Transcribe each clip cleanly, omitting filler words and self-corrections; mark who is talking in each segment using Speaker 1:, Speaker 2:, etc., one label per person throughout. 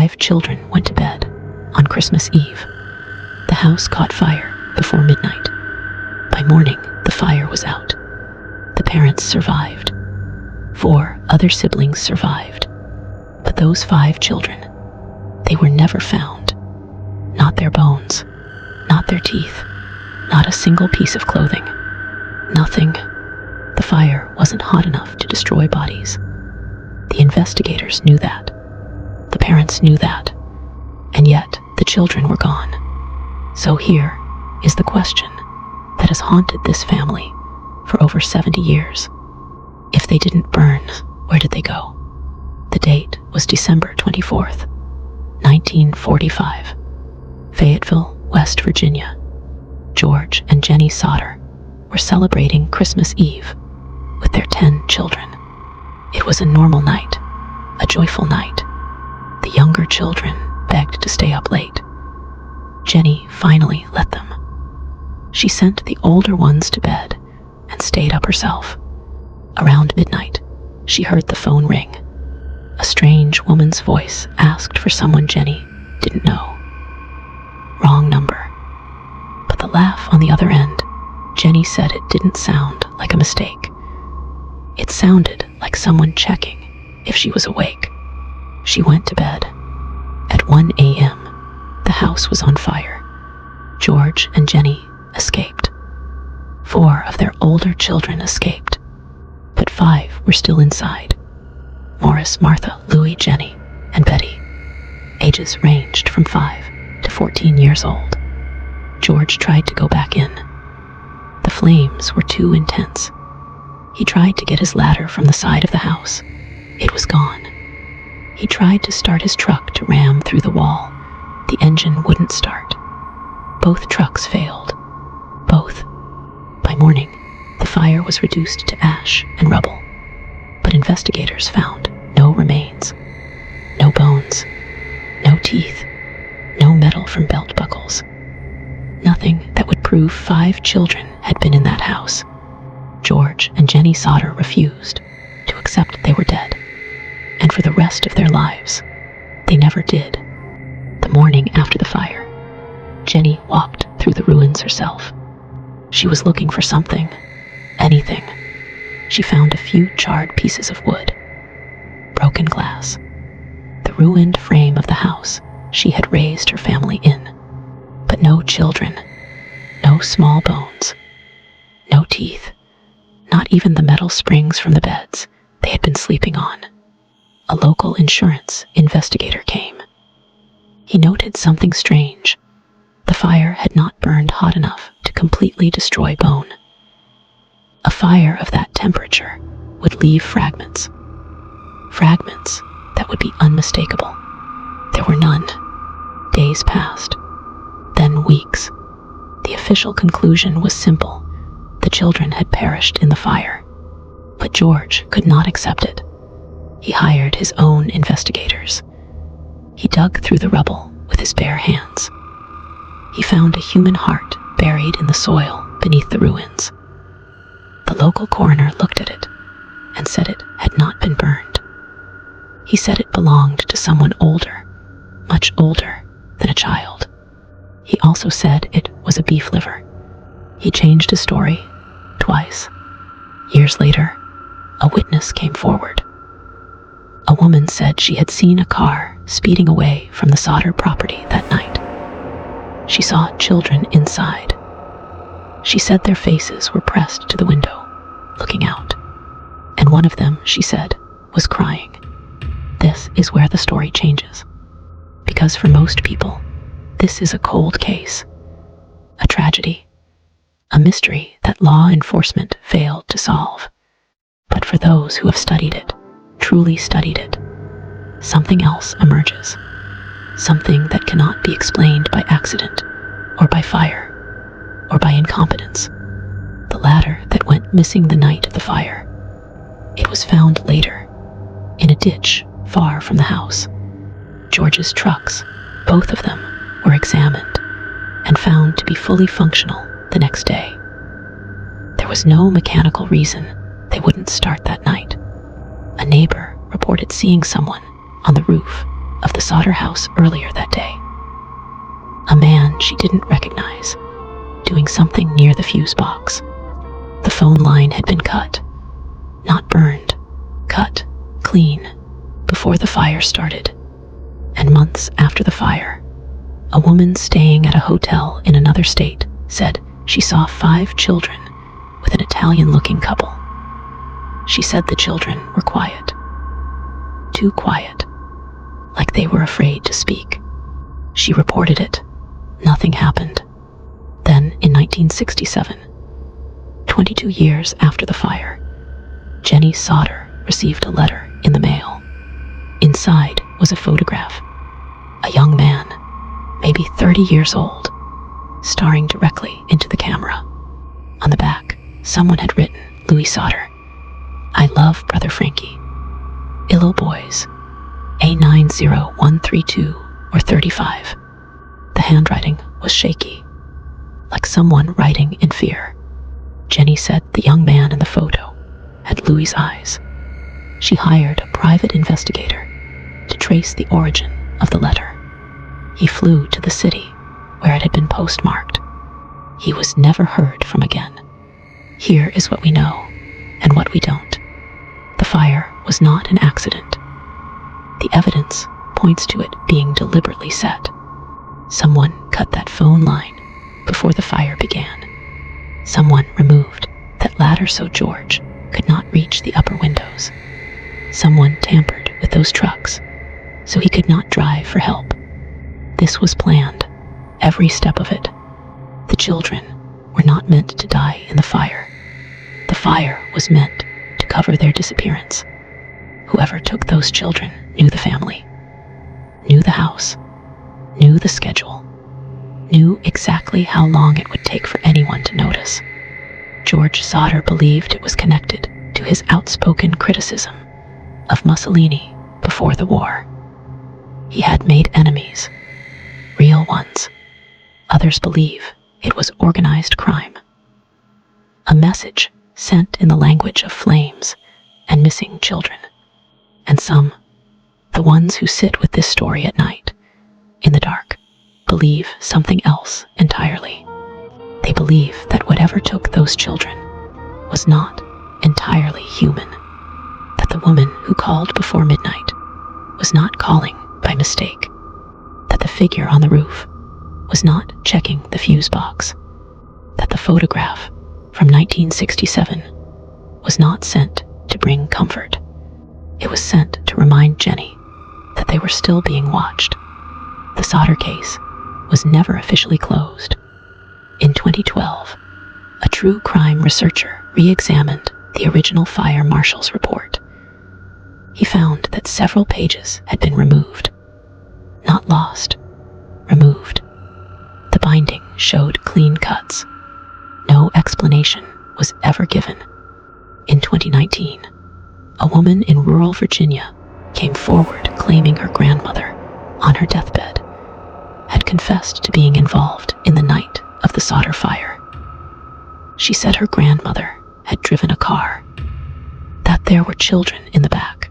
Speaker 1: 5 children went to bed on Christmas Eve. The house caught fire before midnight. By morning, the fire was out. The parents survived. 4 other siblings survived. But those 5 children, they were never found. Not their bones, not their teeth, not a single piece of clothing. Nothing. The fire wasn't hot enough to destroy bodies. The investigators knew that. The parents knew that. And yet, the children were gone. So here is the question that has haunted this family for over 70 years. If they didn't burn, where did they go? The date was December 24th, 1945. Fayetteville, West Virginia. George and Jennie Sodder were celebrating Christmas Eve with their 10 children. It was a normal night, a joyful night. The younger children begged to stay up late. Jennie finally let them. She sent the older ones to bed and stayed up herself. Around midnight, she heard the phone ring. A strange woman's voice asked for someone Jennie didn't know. Wrong number. But the laugh on the other end, Jennie said it didn't sound like a mistake. It sounded like someone checking if she was awake. She went to bed. At 1 a.m., the house was on fire. George and Jennie escaped. 4 of their older children escaped, but 5 were still inside. Maurice, Martha, Louis, Jennie, and Betty. Ages ranged from 5 to 14 years old. George tried to go back in. The flames were too intense. He tried to get his ladder from the side of the house. It was gone. He tried to start his truck to ram through the wall. The engine wouldn't start. Both trucks failed. Both. By morning, the fire was reduced to ash and rubble. But investigators found no remains, no bones, no teeth, no metal from belt buckles. Nothing that would prove 5 children had been in that house. George and Jennie Sodder refused to accept they were dead. And for the rest of their lives, they never did. The morning after the fire, Jennie walked through the ruins herself. She was looking for something, anything. She found a few charred pieces of wood, broken glass, the ruined frame of the house she had raised her family in. But no children, no small bones, no teeth, not even the metal springs from the beds they had been sleeping on. A local insurance investigator came. He noted something strange. The fire had not burned hot enough to completely destroy bone. A fire of that temperature would leave fragments. Fragments that would be unmistakable. There were none. Days passed, then weeks. The official conclusion was simple. The children had perished in the fire. But George could not accept it. He hired his own investigators. He dug through the rubble with his bare hands. He found a human heart buried in the soil beneath the ruins. The local coroner looked at it and said it had not been burned. He said it belonged to someone older, much older than a child. He also said it was a beef liver. He changed his story twice. Years later, a witness came forward. A woman said she had seen a car speeding away from the Sodder property that night. She saw children inside. She said their faces were pressed to the window, looking out. And one of them, she said, was crying. This is where the story changes. Because for most people, this is a cold case, a tragedy, a mystery that law enforcement failed to solve. But for those who have studied it, truly studied it, something else emerges. Something that cannot be explained by accident, or by fire, or by incompetence. The ladder that went missing the night of the fire. It was found later, in a ditch far from the house. George's trucks, both of them, were examined and found to be fully functional the next day. There was no mechanical reason they wouldn't start that night. A neighbor reported seeing someone on the roof of the Sodder house earlier that day. A man she didn't recognize, doing something near the fuse box. The phone line had been cut. Not burned, cut, clean, before the fire started. And months after the fire, a woman staying at a hotel in another state said she saw 5 children with an Italian-looking couple. She said the children were quiet. Too quiet, like they were afraid to speak. She reported it. Nothing happened. Then, in 1967, 22 years after the fire, Jennie Sodder received a letter in the mail. Inside was a photograph. A young man, maybe 30 years old, staring directly into the camera. On the back, someone had written, "Louis Sodder. I love Brother Frankie. Illo boys. A90132 or 35. The handwriting was shaky, like someone writing in fear. Jennie said the young man in the photo had Louis's eyes. She hired a private investigator to trace the origin of the letter. He flew to the city where it had been postmarked. He was never heard from again. Here is what we know and what we don't. The fire was not an accident. The evidence points to it being deliberately set. Someone cut that phone line before the fire began. Someone removed that ladder so George could not reach the upper windows. Someone tampered with those trucks so he could not drive for help. This was planned, every step of it. The children were not meant to die in the fire. The fire was meant to cover their disappearance. Whoever took those children knew the family, knew the house, knew the schedule, knew exactly how long it would take for anyone to notice. George Sodder believed it was connected to his outspoken criticism of Mussolini before the war. He had made enemies, real ones. Others believe it was organized crime. A message sent in the language of flames and missing children. And some, the ones who sit with this story at night, in the dark, believe something else entirely. They believe that whatever took those children was not entirely human, that the woman who called before midnight was not calling by mistake, that the figure on the roof was not checking the fuse box, that the photograph from 1967 was not sent to bring comfort. It was sent to remind Jennie that they were still being watched. The Sodder case was never officially closed. In 2012, a true crime researcher re-examined the original fire marshal's report. He found that several pages had been removed. Not lost, removed. The binding showed clean cuts. No explanation was ever given. In 2019, a woman in rural Virginia came forward claiming her grandmother, on her deathbed, had confessed to being involved in the night of the Sodder fire. She said her grandmother had driven a car, that there were children in the back,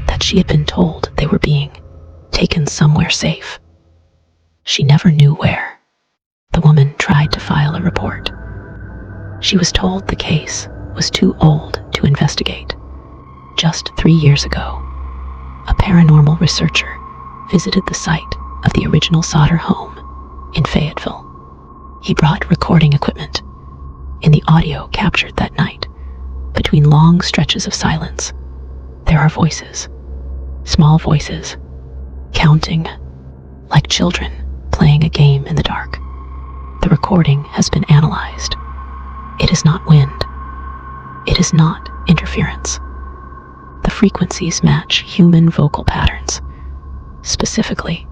Speaker 1: that she had been told they were being taken somewhere safe. She never knew where. The woman tried to file a report. She was told the case was too old to investigate. Just 3 years ago, a paranormal researcher visited the site of the original Sodder home in Fayetteville. He brought recording equipment. In the audio captured that night, between long stretches of silence, there are voices, small voices, counting, like children playing a game in the dark. The recording has been analyzed. It is not wind. It is not interference. The frequencies match human vocal patterns, specifically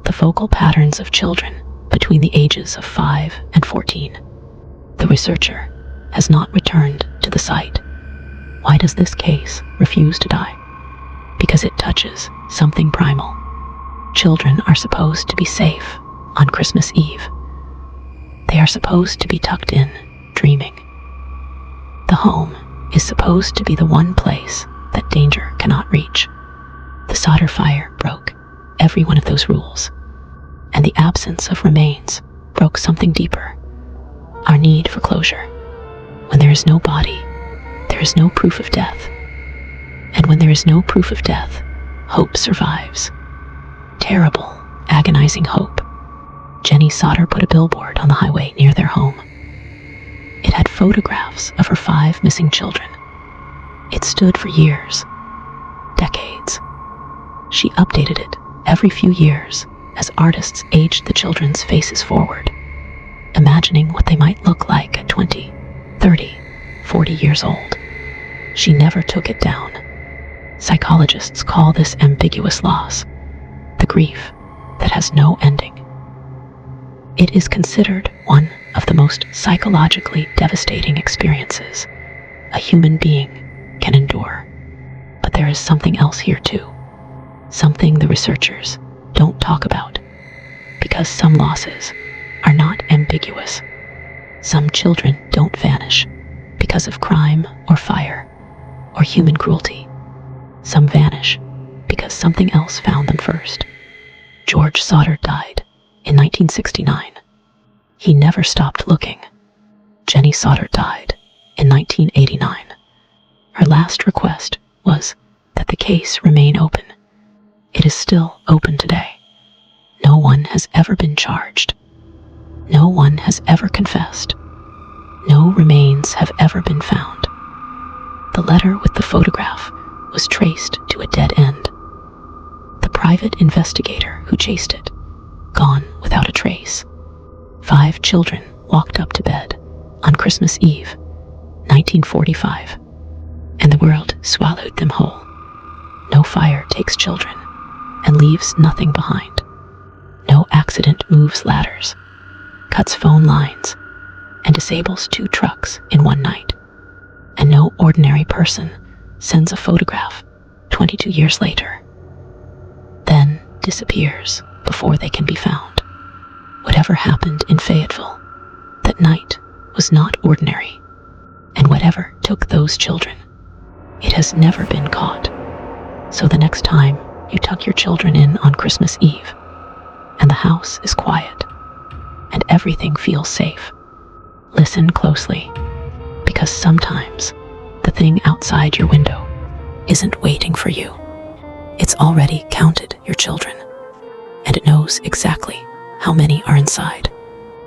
Speaker 1: the vocal patterns of children between the ages of 5 and 14. The researcher has not returned to the site. Why does this case refuse to die? Because it touches something primal. Children are supposed to be safe on Christmas Eve. They are supposed to be tucked in, dreaming. The home is supposed to be the one place that danger cannot reach. The Sodder fire broke every one of those rules. And the absence of remains broke something deeper, our need for closure. When there is no body, there is no proof of death. And when there is no proof of death, hope survives. Terrible, agonizing hope. Jennie Sodder put a billboard on the highway near their home. It had photographs of her 5 missing children. It stood for years, decades. She updated it every few years as artists aged the children's faces forward, imagining what they might look like at 20, 30, 40 years old. She never took it down. Psychologists call this ambiguous loss, the grief that has no ending. It is considered one of the most psychologically devastating experiences a human being can endure. But there is something else here too, something the researchers don't talk about, because some losses are not ambiguous. Some children don't vanish because of crime or fire or human cruelty. Some vanish because something else found them first. George Sodder died in 1969. He never stopped looking. Jennie Sodder died in 1989. Her last request was that the case remain open. It is still open today. No one has ever been charged. No one has ever confessed. No remains have ever been found. The letter with the photograph was traced to a dead end. The private investigator who chased it, gone without a trace. 5 children walked up to bed on Christmas Eve, 1945, and the world swallowed them whole. No fire takes children and leaves nothing behind. No accident moves ladders, cuts phone lines, and disables 2 trucks in one night. And no ordinary person sends a photograph 22 years later, then disappears before they can be found. Whatever happened in Fayetteville that night was not ordinary, and whatever took those children, it has never been caught. So the next time you tuck your children in on Christmas Eve, and the house is quiet, and everything feels safe, listen closely, because sometimes the thing outside your window isn't waiting for you. It's already counted your children, and it knows exactly how many are inside.